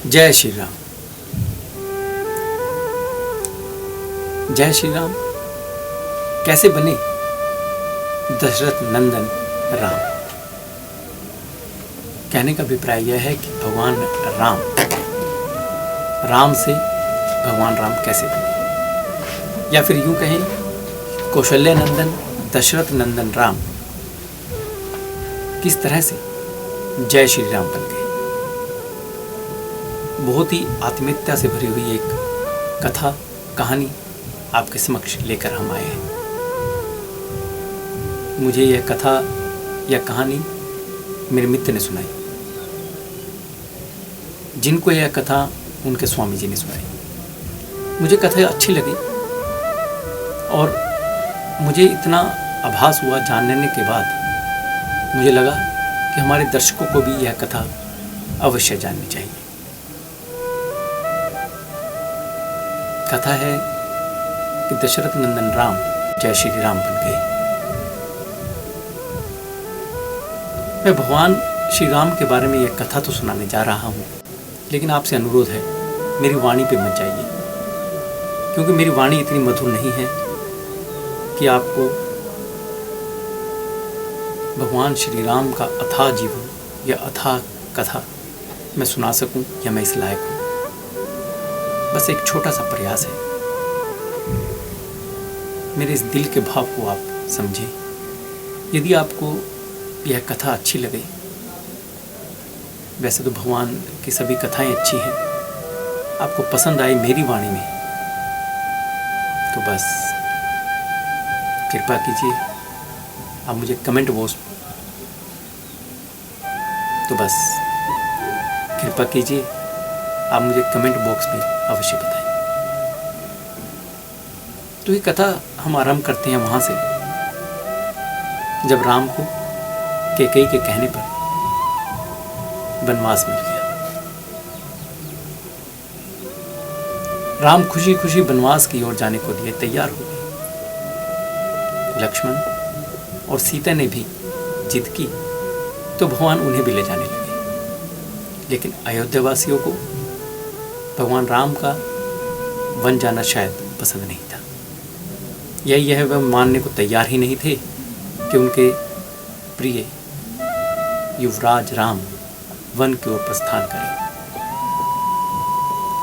जय श्री राम। जय श्री राम कैसे बने दशरथ नंदन राम। कहने का अभिप्राय यह है कि भगवान राम से भगवान राम कैसे बने, या फिर यूं कहें कौशल्य नंदन दशरथ नंदन राम किस तरह से जय श्री राम बन गए। बहुत ही आत्मीयता से भरी हुई एक कथा कहानी आपके समक्ष लेकर हम आए हैं। मुझे यह कथा या कहानी मेरे मित्र ने सुनाई, जिनको यह कथा उनके स्वामी जी ने सुनाई। मुझे कथा अच्छी लगी और मुझे इतना आभास हुआ जानने के बाद, मुझे लगा कि हमारे दर्शकों को भी यह कथा अवश्य जाननी चाहिए। कथा है कि दशरथ नंदन राम जय श्री राम बन गए। मैं भगवान श्री राम के बारे में यह कथा तो सुनाने जा रहा हूँ, लेकिन आपसे अनुरोध है मेरी वाणी पे मत जाइए, क्योंकि मेरी वाणी इतनी मधुर नहीं है कि आपको भगवान श्री राम का अथाह जीवन या अथाह कथा मैं सुना सकूं या मैं इस लायक हूँ। बस एक छोटा सा प्रयास है, मेरे इस दिल के भाव को आप समझें। यदि आपको यह कथा अच्छी लगे, वैसे तो भगवान की सभी कथाएं अच्छी हैं, आपको पसंद आई मेरी वाणी में, तो बस कृपा कीजिए आप मुझे कमेंट बॉक्स में अवश्य बताएं। तो ये कथा हम आरंभ करते हैं वहां से जब राम को कैकेयी के कहने पर वनवास मिल गया। राम खुशी खुशी वनवास की ओर जाने को लिए तैयार हो गए। लक्ष्मण और सीता ने भी जिद की तो भगवान उन्हें भी ले जाने लगे, लेकिन अयोध्या वासियों को भगवान राम का वन जाना शायद पसंद नहीं था। यह वह मानने को तैयार ही नहीं थे कि उनके प्रिय युवराज राम वन की ओर प्रस्थान करें।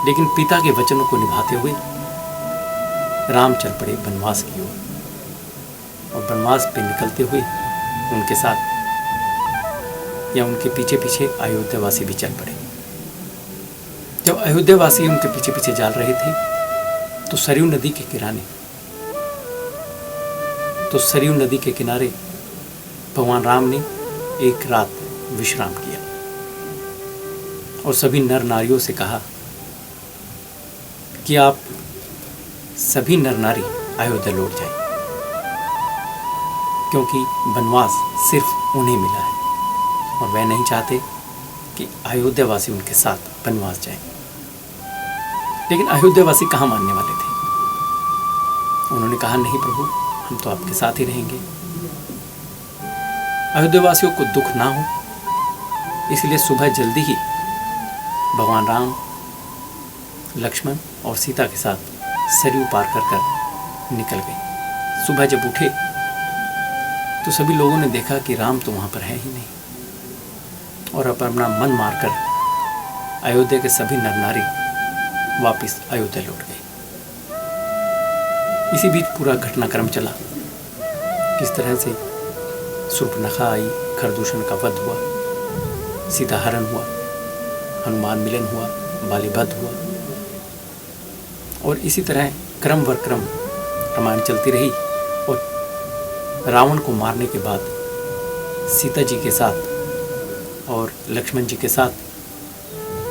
लेकिन पिता के वचनों को निभाते हुए राम चल पड़े वनवास की ओर, और वनवास पे निकलते हुए उनके साथ या उनके पीछे पीछे अयोध्यावासी भी चल पड़े। जब अयोध्यावासी उनके पीछे पीछे जा रहे थे तो सरयू नदी के किनारे भगवान राम ने एक रात विश्राम किया और सभी नर नारियों से कहा कि आप सभी नर नारी अयोध्या लौट जाएं, क्योंकि वनवास सिर्फ उन्हें मिला है और वह नहीं चाहते कि अयोध्यावासी उनके साथ वनवास जाएं। लेकिन अयोध्यावासी कहाँ मानने वाले थे। उन्होंने कहा, नहीं प्रभु, हम तो आपके साथ ही रहेंगे। अयोध्यावासियों को दुख ना हो, इसलिए सुबह जल्दी ही भगवान राम लक्ष्मण और सीता के साथ सरयू पार कर निकल गए। सुबह जब उठे तो सभी लोगों ने देखा कि राम तो वहाँ पर है ही नहीं, और अपना मन मारकर अयोध्या के सभी नर नारी वापिस अयोध्या लौट गए। इसी बीच पूरा घटनाक्रम चला, किस तरह से शूर्पणखा आई, खरदूषण का वध हुआ, सीता हरण हुआ, हनुमान मिलन हुआ, बालीवध हुआ, और इसी तरह क्रम व क्रम रामायण चलती रही। और रावण को मारने के बाद सीता जी के साथ और लक्ष्मण जी के साथ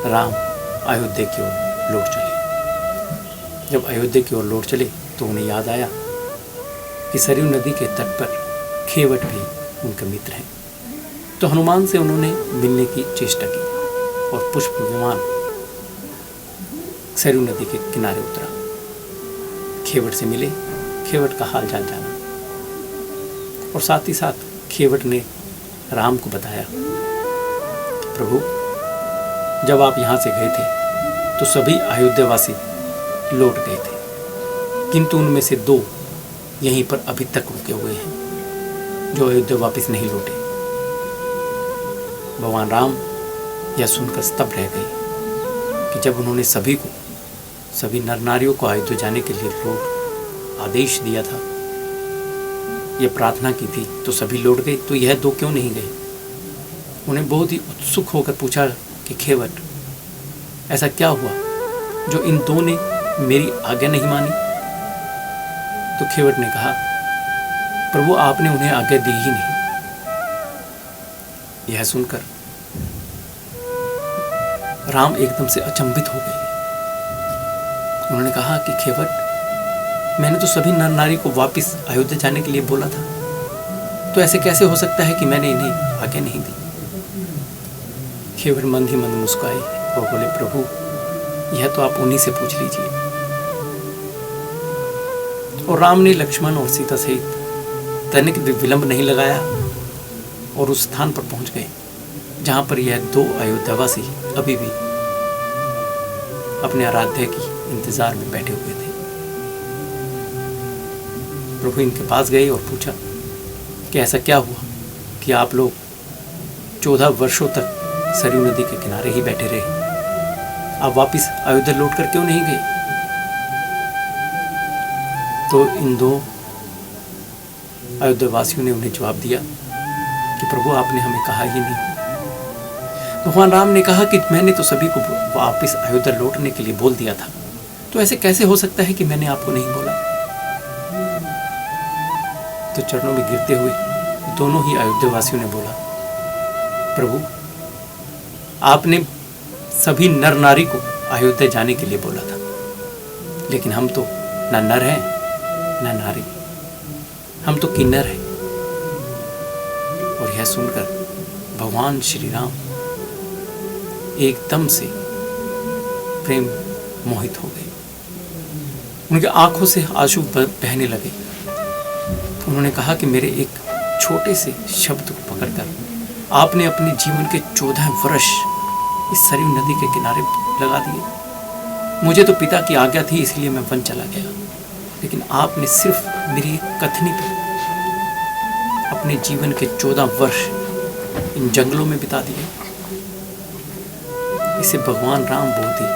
राम अयोध्या की ओर लौट चले। जब अयोध्या की ओर लौट चले तो उन्हें याद आया कि सरयू नदी के तट पर खेवट भी उनके मित्र हैं। तो हनुमान से उन्होंने मिलने की चेष्टा की और पुष्प विमान सरयू नदी के किनारे उतरा। खेवट से मिले, खेवट का हाल जान जाना, और साथ ही साथ खेवट ने राम को बताया, प्रभु जब आप यहाँ से गए थे तो सभी अयोध्यावासी लौट गए थे, किंतु उनमें से 2 यहीं पर अभी तक रुके हुए हैं जो अयोध्या वापस नहीं लौटे। भगवान राम यह सुनकर स्तब्ध रह गए कि जब उन्होंने सभी नर नारियों को अयोध्या जाने के लिए लौट आदेश दिया था, यह प्रार्थना की थी, तो सभी लौट गए, तो यह 2 क्यों नहीं गए? उन्हें बहुत ही उत्सुक होकर पूछा कि खेवट, ऐसा क्या हुआ जो इन 2 ने मेरी आज्ञा नहीं मानी? तो खेवट ने कहा, प्रभु आपने उन्हें आज्ञा दी ही नहीं। यह सुनकर राम एकदम से अचंभित हो गए। उन्होंने कहा कि खेवट, मैंने तो सभी नर नारी को वापस अयोध्या जाने के लिए बोला था, तो ऐसे कैसे हो सकता है कि मैंने इन्हें आज्ञा नहीं दी? खेवट मंद ही मंद मुस्कुराए और बोले, प्रभु यह तो आप उन्हीं से पूछ लीजिए। और राम ने लक्ष्मण और सीता सहित तनिक भी विलंब नहीं लगाया और उस स्थान पर पहुंच गए जहां पर यह 2 अयोध्यावासी अभी भी अपने आराध्य की इंतजार में बैठे हुए थे। प्रभु इनके पास गए और पूछा कि ऐसा क्या हुआ कि आप लोग 14 वर्षों तक सरयू नदी के किनारे ही बैठे रहे? आप वापिस अयोध्या लौट कर क्यों नहीं गए? तो इन 2 अयोध्यावासियों ने उन्हें जवाब दिया कि प्रभु आपने हमें कहा ही नहीं। भगवान राम ने कहा कि मैंने तो सभी को वापस अयोध्या लौटने के लिए बोल दिया था, तो ऐसे कैसे हो सकता है कि मैंने आपको नहीं बोला? तो चरणों में गिरते हुए दोनों ही अयोध्यावासियों ने बोला, प्रभु आपने सभी नर नारी को अयोध्या जाने के लिए बोला था, लेकिन हम तो न नर हैं न नारी, हम तो किन्नर हैं। और यह सुनकर भगवान श्री राम एकदम से प्रेम मोहित हो गए। उनके आंखों से आंसू बहने लगे। उन्होंने कहा कि मेरे एक छोटे से शब्द को पकड़कर आपने अपने जीवन के 14 वर्ष इस सरयू नदी के किनारे लगा दिए। मुझे तो पिता की आज्ञा थी, इसलिए मैं वन चला गया, लेकिन आपने सिर्फ मेरी कथनी पर अपने जीवन के 14 वर्ष इन जंगलों में बिता दिए। इससे भगवान राम बहुत ही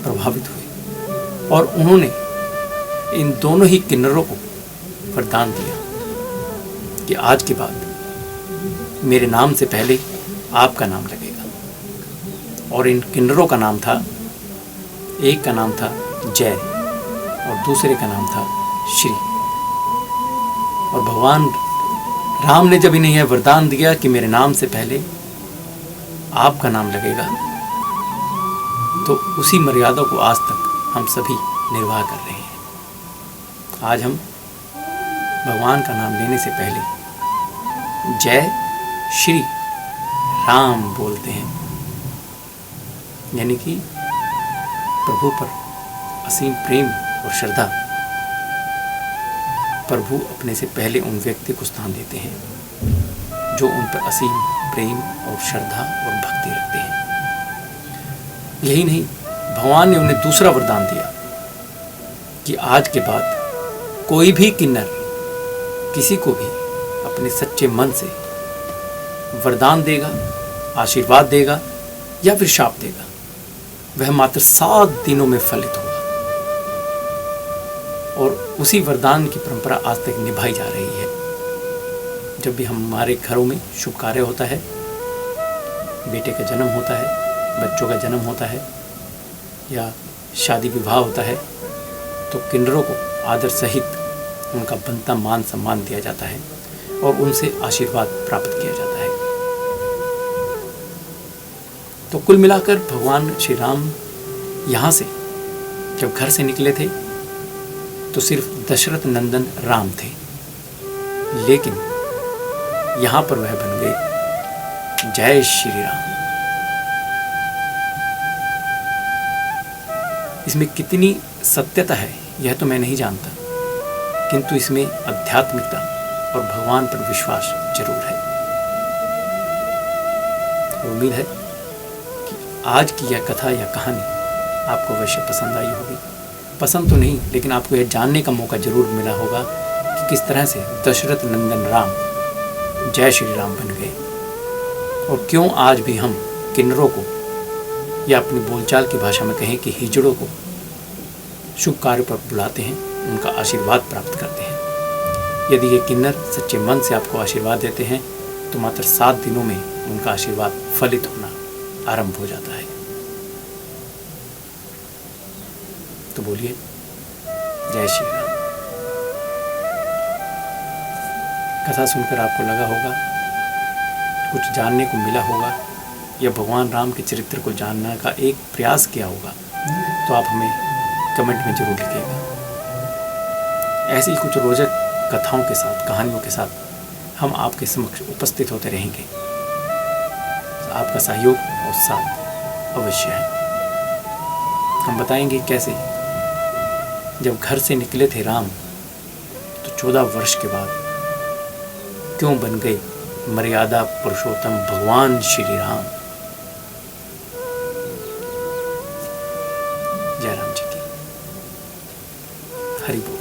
प्रभावित हुए और उन्होंने इन दोनों ही किन्नरों को वरदान दिया कि आज के बाद मेरे नाम से पहले आपका नाम लगेगा। और इन किन्नरों का नाम था, एक का नाम था जय और दूसरे का नाम था श्री। और भगवान राम ने जब इन्हें यह वरदान दिया कि मेरे नाम से पहले आपका नाम लगेगा, तो उसी मर्यादा को आज तक हम सभी निर्वाह कर रहे हैं। आज हम भगवान का नाम लेने से पहले जय श्री राम बोलते हैं, यानी कि प्रभु पर असीम प्रेम और श्रद्धा। प्रभु अपने से पहले उन व्यक्ति को स्थान देते हैं जो उन पर असीम प्रेम और श्रद्धा और भक्ति रखते हैं। यही नहीं, भगवान ने उन्हें दूसरा वरदान दिया कि आज के बाद कोई भी किन्नर किसी को भी अपने सच्चे मन से वरदान देगा, आशीर्वाद देगा या फिर शाप देगा, वह मात्र 7 दिनों में फलित होगा। और उसी वरदान की परंपरा आज तक निभाई जा रही है। जब भी हमारे घरों में शुभ कार्य होता है, बेटे का जन्म होता है, बच्चों का जन्म होता है या शादी विवाह होता है, तो किन्नरों को आदर सहित उनका बनता मान सम्मान दिया जाता है और उनसे आशीर्वाद प्राप्त किया जाता है। तो कुल मिलाकर भगवान श्री राम यहाँ से जब घर से निकले थे तो सिर्फ दशरथ नंदन राम थे, लेकिन यहाँ पर वह बन गए जय श्री राम। इसमें कितनी सत्यता है यह तो मैं नहीं जानता, किंतु इसमें आध्यात्मिकता और भगवान पर विश्वास जरूर है। उम्मीद है कि आज की यह कथा या कहानी आपको अवश्य पसंद आई होगी। पसंद तो नहीं, लेकिन आपको यह जानने का मौका जरूर मिला होगा कि किस तरह से दशरथ नंदन राम जय श्री राम बन गए, और क्यों आज भी हम किन्नरों को, या अपनी बोलचाल की भाषा में कहें कि हिजड़ों को, शुभ कार्य पर बुलाते हैं, उनका आशीर्वाद प्राप्त करते हैं। यदि ये किन्नर सच्चे मन से आपको आशीर्वाद देते हैं तो मात्र 7 दिनों में उनका आशीर्वाद फलित होना आरंभ हो जाता है। तो बोलिए जय श्री राम। कथा सुनकर आपको लगा होगा, कुछ जानने को मिला होगा, या भगवान राम के चरित्र को जानने का एक प्रयास किया होगा, तो आप हमें कमेंट में जरूर लिखिएगा। ऐसी ही कुछ रोचक कथाओं के साथ, कहानियों के साथ हम आपके समक्ष उपस्थित होते रहेंगे। आपका सहयोग और साथ अवश्य है। हम बताएंगे कैसे जब घर से निकले थे राम तो 14 वर्ष के बाद क्यों बन गए मर्यादा पुरुषोत्तम भगवान श्री राम। जय राम जी की हरि बोल।